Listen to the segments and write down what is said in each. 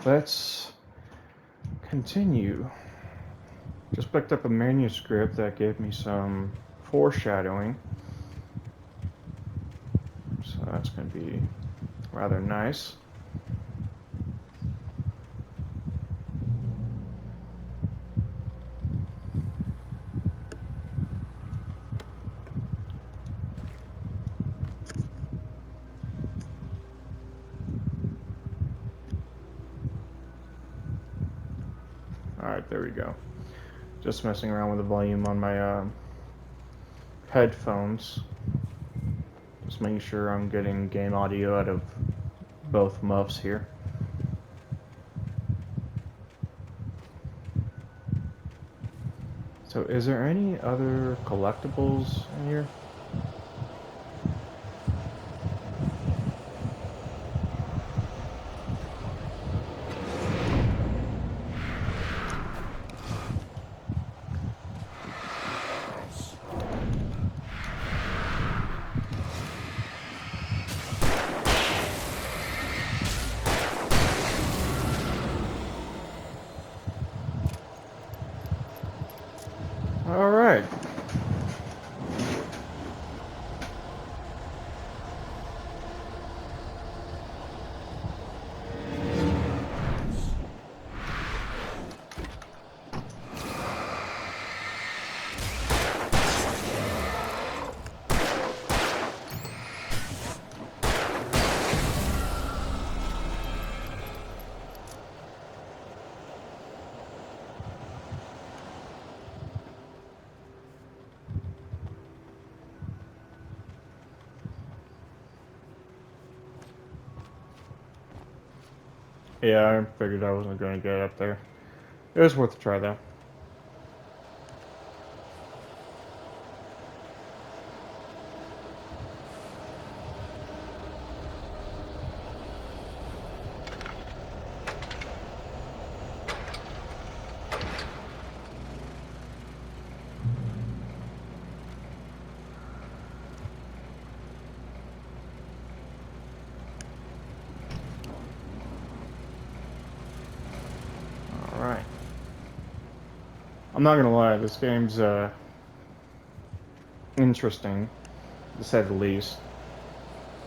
let's continue. Just picked up a manuscript that gave me some foreshadowing. So that's going to be rather nice. Alright, there we go. Just messing around with the volume on my headphones. Just making sure I'm getting game audio out of both muffs here. So is there any other collectibles in here? Alright. Yeah, I figured I wasn't going to get up there. It was worth a try, though. Alright. I'm not gonna lie, this game's interesting, to say the least.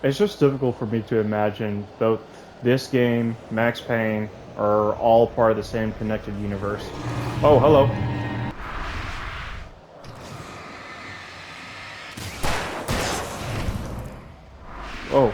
It's just difficult for me to imagine both this game, Max Payne, are all part of the same connected universe. Oh, hello. Oh.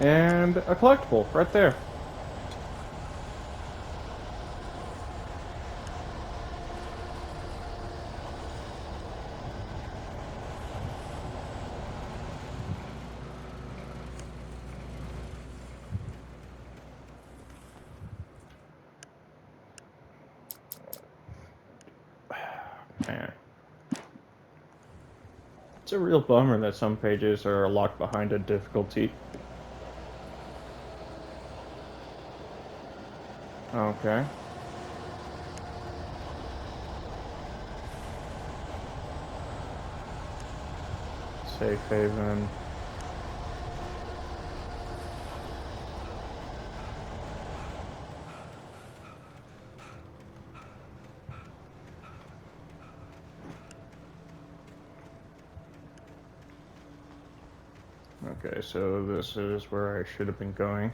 And a collectible right there. Man. It's a real bummer that some pages are locked behind a difficulty. Okay. Safe haven. Okay, so this is where I should have been going.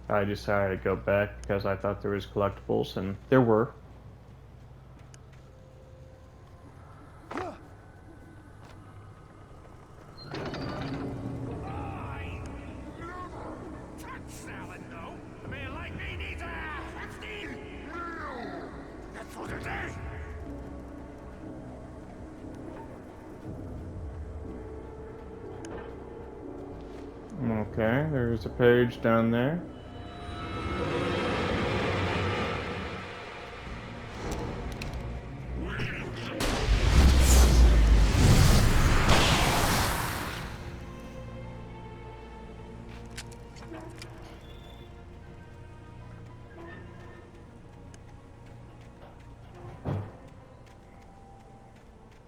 I decided to go back because I thought there was collectibles, and there were. Okay, there's a page down there.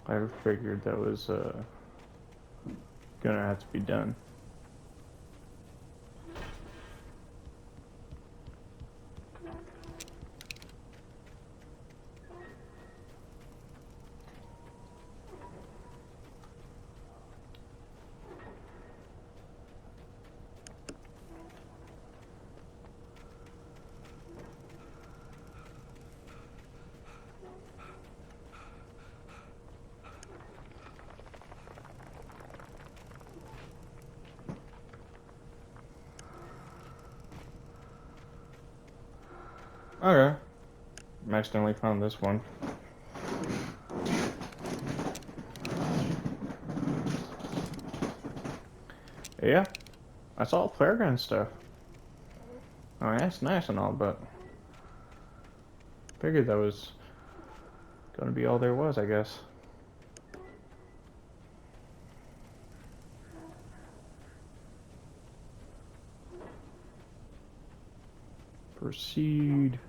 I figured that was gonna have to be done. Okay. I accidentally found this one. Yeah, that's all fairground stuff. I mean, that's nice and all, but figured that was gonna be all there was, I guess. Proceed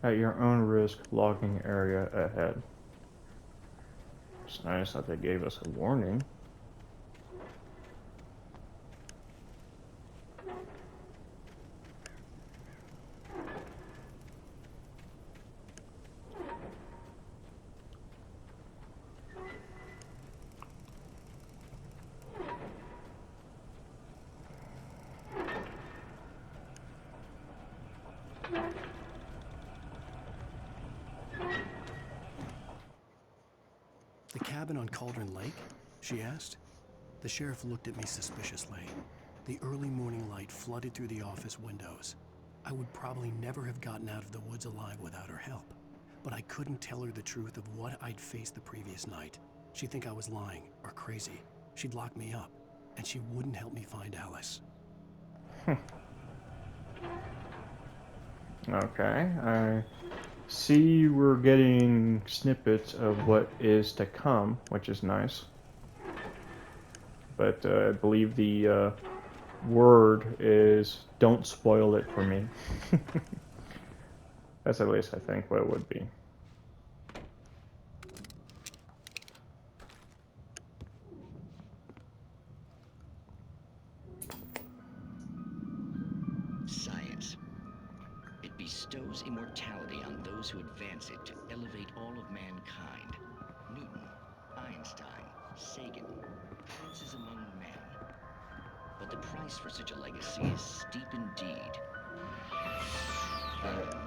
at your own risk, logging area ahead. It's nice that they gave us a warning. The cabin on Cauldron Lake? She asked. The sheriff looked at me suspiciously. The early morning light flooded through the office windows. I would probably never have gotten out of the woods alive without her help. But I couldn't tell her the truth of what I'd faced the previous night. She'd think I was lying or crazy. She'd lock me up, and she wouldn't help me find Alice. Okay, I see we're getting snippets of what is to come, which is nice. But I believe the word is don't spoil it for me. That's at least I think what it would be. Science. It bestows immortality on those who advance it to elevate all of mankind. Newton, Einstein, Sagan, princes among men. But the price for such a legacy is steep indeed.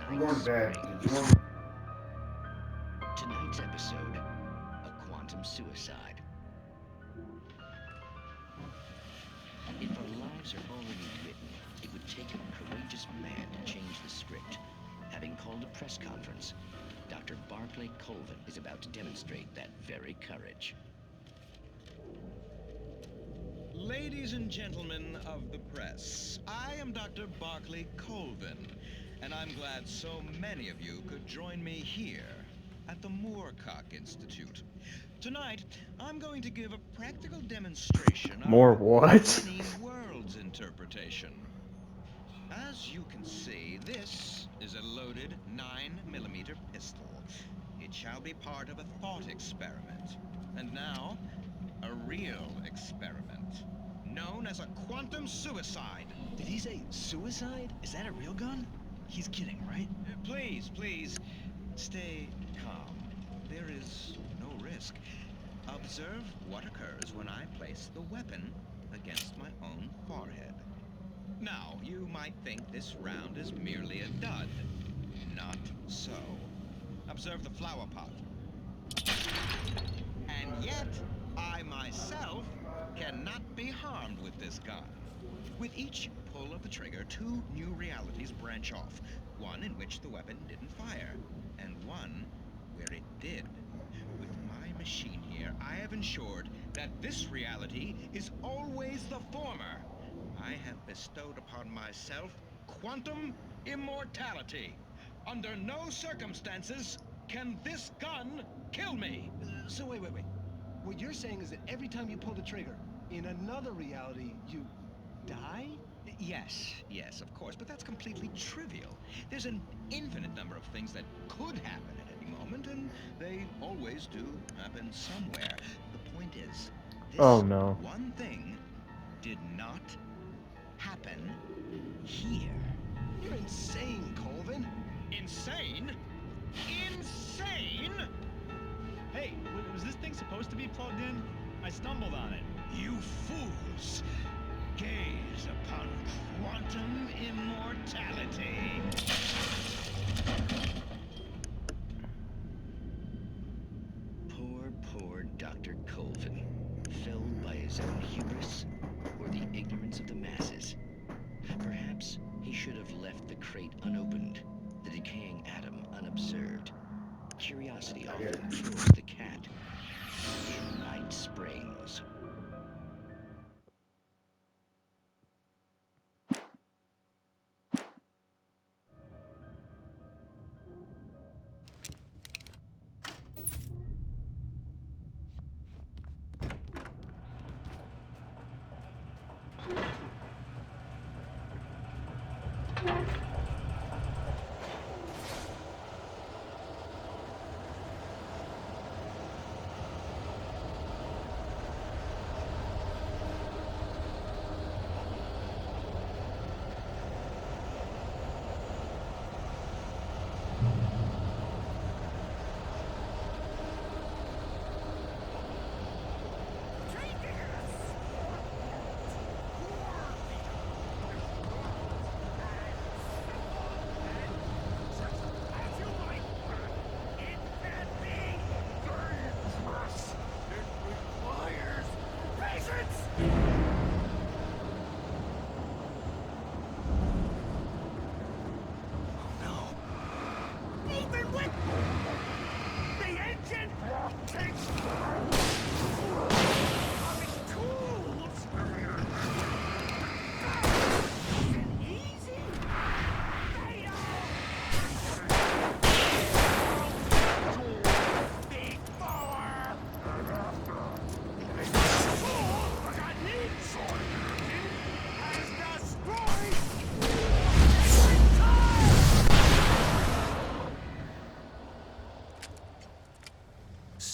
I'm going to bed. Tonight's episode, a quantum suicide. If our lives are already written, it would take a courageous man to change the script. Having called a press conference, Dr. Barclay Colvin is about to demonstrate that very courage. Ladies and gentlemen of the press, I am Dr. Barclay Colvin, and I'm glad so many of you could join me here at the Moorcock Institute. Tonight, I'm going to give a practical demonstration More of what? many worlds interpretation. As you can see, this is a loaded 9mm pistol. It shall be part of a thought experiment. And now, a real experiment, known as a quantum suicide. Did he say suicide? Is that a real gun? He's kidding, right? Please, stay calm. There is no risk. Observe what occurs when I place the weapon against my own forehead. Now, you might think this round is merely a dud. Not so. Observe the flower pot. And yet, I myself cannot be harmed with this gun. With each pull of the trigger, two new realities branch off. One in which the weapon didn't fire, and one where it did. With my machine here, I have ensured that this reality is always the former. I have bestowed upon myself quantum immortality. Under no circumstances can this gun kill me. So wait. What you're saying is that every time you pull the trigger, in another reality, you die? Yes, of course, but that's completely trivial. There's an infinite number of things that could happen at any moment, and they always do happen somewhere. The point is, Oh this no. one thing did not happen here. You're insane, Colvin. Insane? Insane? Hey, was this thing supposed to be plugged in? I stumbled on it. You fools! Gaze upon quantum immortality. Poor Dr. Colvin, felled by his own hubris or the ignorance of the masses. Perhaps he should have left the crate unopened, the decaying atom unobserved. Curiosity often kills the cat. Night Springs.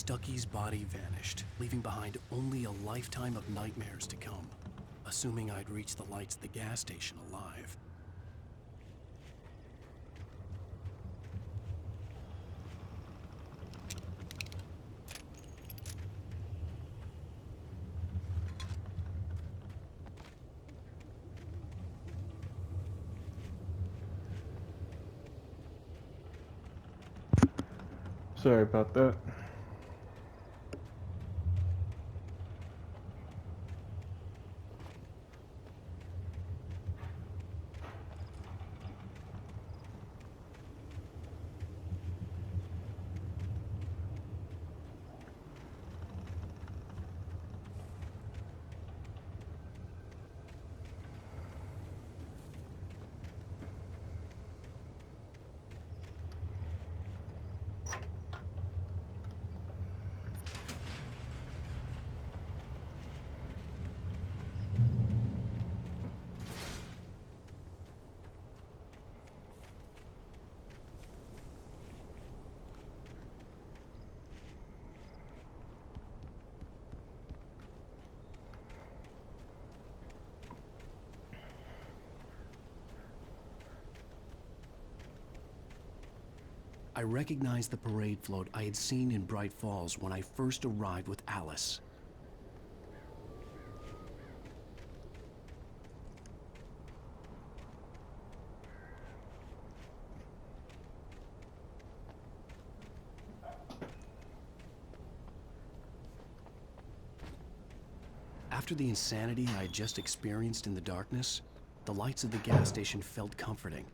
Stucky's body vanished, leaving behind only a lifetime of nightmares to come. Assuming I'd reach the lights at the gas station alive. Sorry about that. I recognized the parade float I had seen in Bright Falls when I first arrived with Alice. After the insanity I had just experienced in the darkness, the lights of the gas station felt comforting,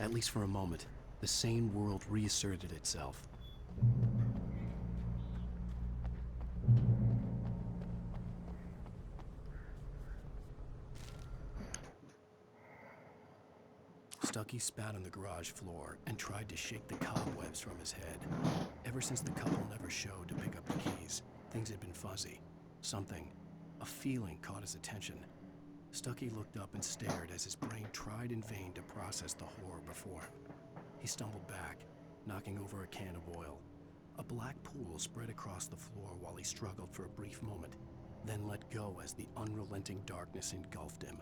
at least for a moment. The sane world reasserted itself. Stucky spat on the garage floor and tried to shake the cobwebs from his head. Ever since the couple never showed to pick up the keys, things had been fuzzy. Something, a feeling caught his attention. Stuckey looked up and stared as his brain tried in vain to process the horror before him. He stumbled back, knocking over a can of oil. A black pool spread across the floor while he struggled for a brief moment, then let go as the unrelenting darkness engulfed him.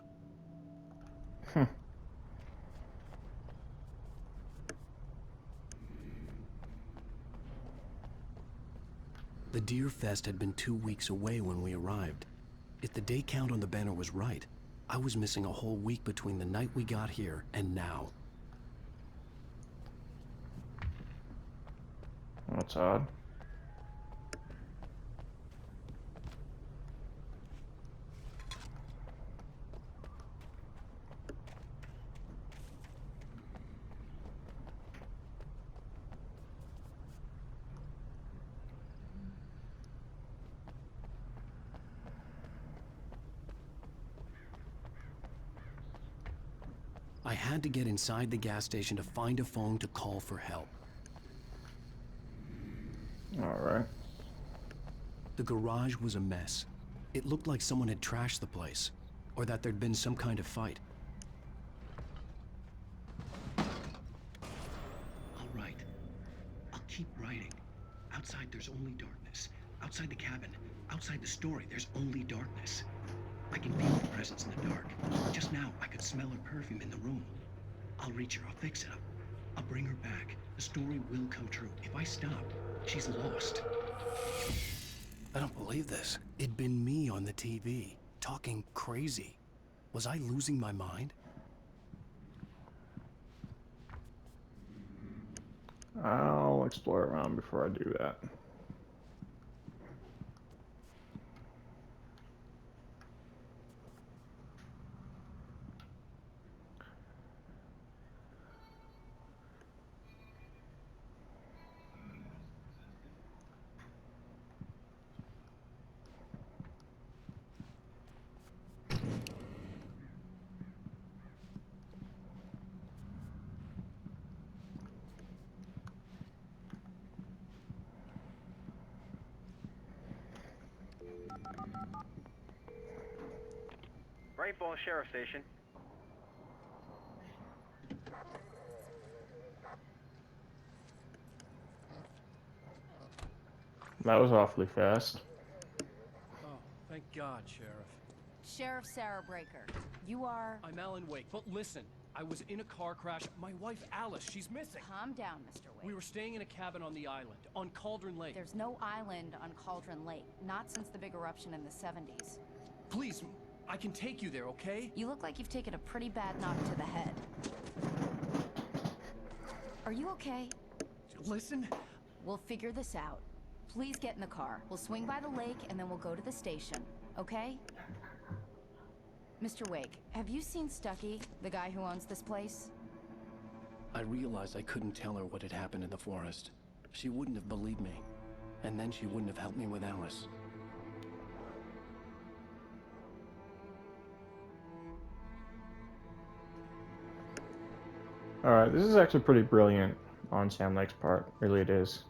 The Deer Fest had been 2 weeks away when we arrived. If the day count on the banner was right, I was missing a whole week between the night we got here and now. That's odd. I had to get inside the gas station to find a phone to call for help. All right. The garage was a mess. It looked like someone had trashed the place, or that there'd been some kind of fight. I'll write. I'll keep writing. Outside, there's only darkness. Outside the cabin, outside the story, there's only darkness. I can feel her presence in the dark. Just now, I could smell her perfume in the room. I'll reach her. I'll fix it. I'll bring her back. The story will come true. If I stop, she's lost. I don't believe this. It'd been me on the TV, talking crazy. Was I losing my mind? I'll explore around before I do that. Rainbow Sheriff Station. That was awfully fast. Oh, thank God, Sheriff. Sheriff Sarah Breaker, you are... I'm Alan Wake, but listen, I was in a car crash. My wife, Alice, she's missing. Calm down, Mr. Wake. We were staying in a cabin on the island, on Cauldron Lake. There's no island on Cauldron Lake, not since the big eruption in the 70s. Please, I can take you there, okay? You look like you've taken a pretty bad knock to the head. Are you okay? Listen. We'll figure this out. Please get in the car. We'll swing by the lake and then we'll go to the station, okay? Mr. Wake, have you seen Stuckey, the guy who owns this place? I realized I couldn't tell her what had happened in the forest. She wouldn't have believed me. And then she wouldn't have helped me with Alice. Alright, this is actually pretty brilliant on Sam Lake's part. Really it is.